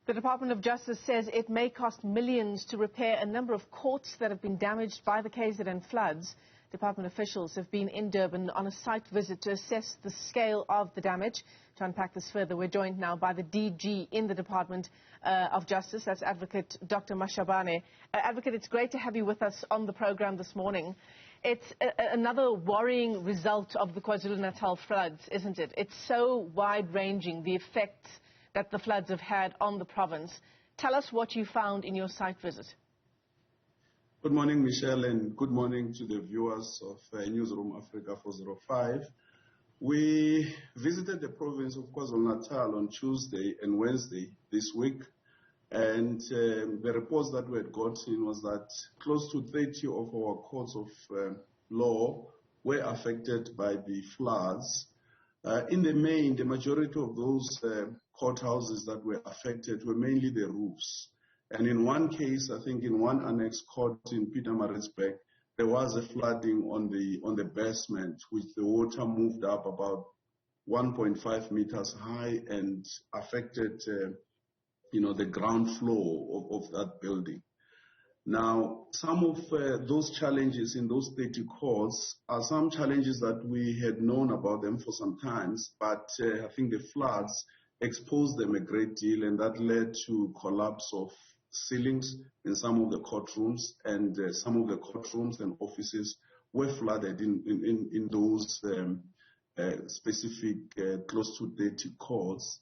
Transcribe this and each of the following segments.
The Department of Justice says it may cost millions to repair a number of courts that have been damaged by the KZN floods. Department officials have been in Durban on a site visit to assess the scale of the damage. To unpack this further, we're joined now by the DG in the Department of Justice. That's Advocate Dr. Mashabane. Advocate, it's great to have you with us on the program this morning. It's another worrying result of the KwaZulu-Natal floods, isn't it? It's so wide-ranging, the effects that the floods have had on the province. Tell us what you found in your site visit. Good morning, Michelle, and good morning to the viewers of Newzroom Afrika 405. We visited the province of KwaZulu-Natal on Tuesday and Wednesday this week, and the reports that we had gotten was that close to 30 of our courts of law were affected by the floods. In the main, the majority of those courthouses that were affected were mainly the roofs. And in one case, I think in one annex court in Pietermaritzburg, there was a flooding on the basement, which the water moved up about 1.5 meters high and affected, the ground floor of that building. Now, some of those challenges in those 30 courts are some challenges that we had known about them for some time, but I think the floods exposed them a great deal, and that led to collapse of ceilings in some of the courtrooms, and some of the courtrooms and offices were flooded in those specific close to 30 courts.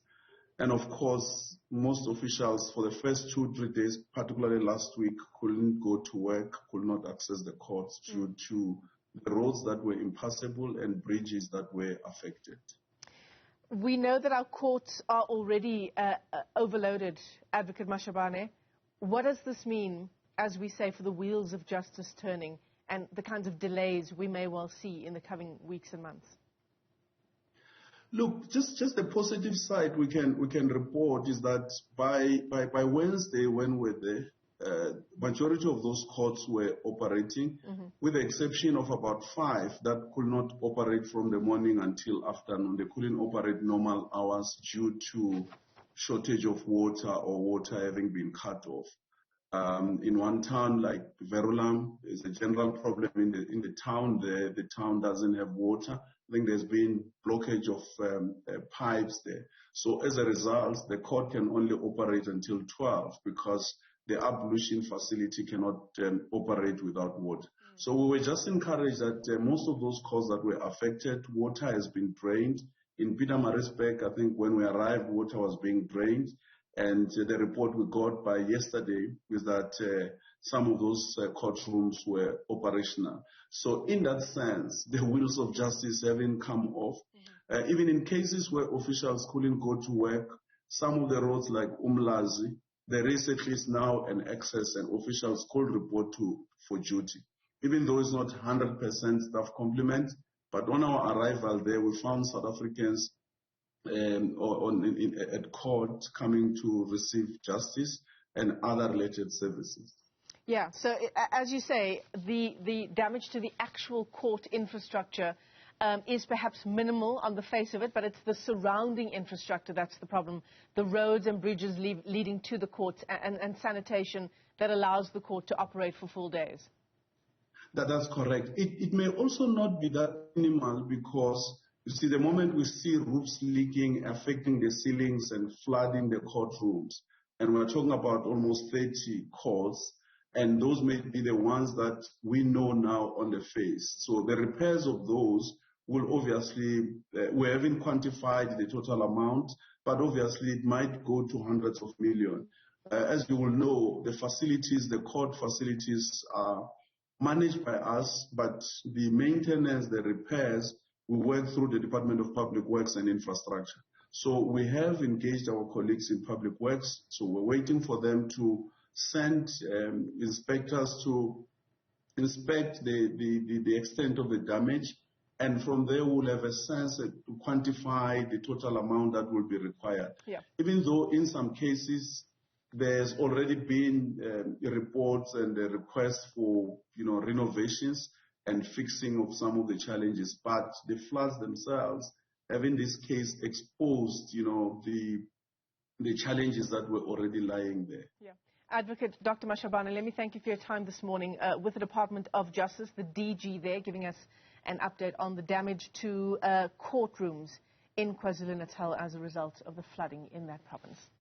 And of course, most officials for the first 2-3 days, particularly last week, couldn't go to work, could not access the courts due to the roads that were impassable and bridges that were affected. We know that our courts are already overloaded, Advocate Mashabane. What does this mean, as we say, for the wheels of justice turning and the kinds of delays we may well see in the coming weeks and months? Look, just the positive side we can report is that by Wednesday, when the majority of those courts were operating, with the exception of about 5 that could not operate from the morning until afternoon. They couldn't operate normal hours due to shortage of water or water having been cut off. In one town like Verulam, there's a general problem in the town. The town doesn't have water. I think there's been blockage of pipes there. So as a result, the court can only operate until 12 because the ablution facility cannot operate without water. So we were just encouraged that most of those courts that were affected, water has been drained. In Pietermaritzburg, I think when we arrived, water was being drained. And the report we got by yesterday is that some of those courtrooms were operational. So in that sense, the wheels of justice haven't come off. Even in cases where officials couldn't go to work, some of the roads like Umlazi, there is at least now an access and officials could report for duty. Even though it's not 100% staff complement, but on our arrival there, we found South Africans at court coming to receive justice and other related services. Yeah, so as you say, the damage to the actual court infrastructure is perhaps minimal on the face of it, but it's the surrounding infrastructure that's the problem. The roads and bridges leading to the courts and sanitation that allows the court to operate for full days. That's correct. It may also not be that minimal because, you see, the moment we see roofs leaking, affecting the ceilings and flooding the courtrooms, and we're talking about almost 30 courts, and those may be the ones that we know now on the face. So the repairs of those will obviously, we haven't quantified the total amount, but obviously it might go to hundreds of millions. As you will know, the facilities, the court facilities are managed by us, but the maintenance, the repairs, we work through the Department of Public Works and Infrastructure. So we have engaged our colleagues in Public Works, so we're waiting for them to send inspectors to inspect the extent of the damage, and from there we'll have a sense to quantify the total amount that will be required. Yeah. Even though in some cases there's already been reports and requests for renovations and fixing of some of the challenges, but the floods themselves have in this case exposed the the challenges that were already lying there. Yeah. Advocate Dr. Mashabane, let me thank you for your time this morning with the Department of Justice, the DG there, giving us an update on the damage to courtrooms in KwaZulu-Natal as a result of the flooding in that province.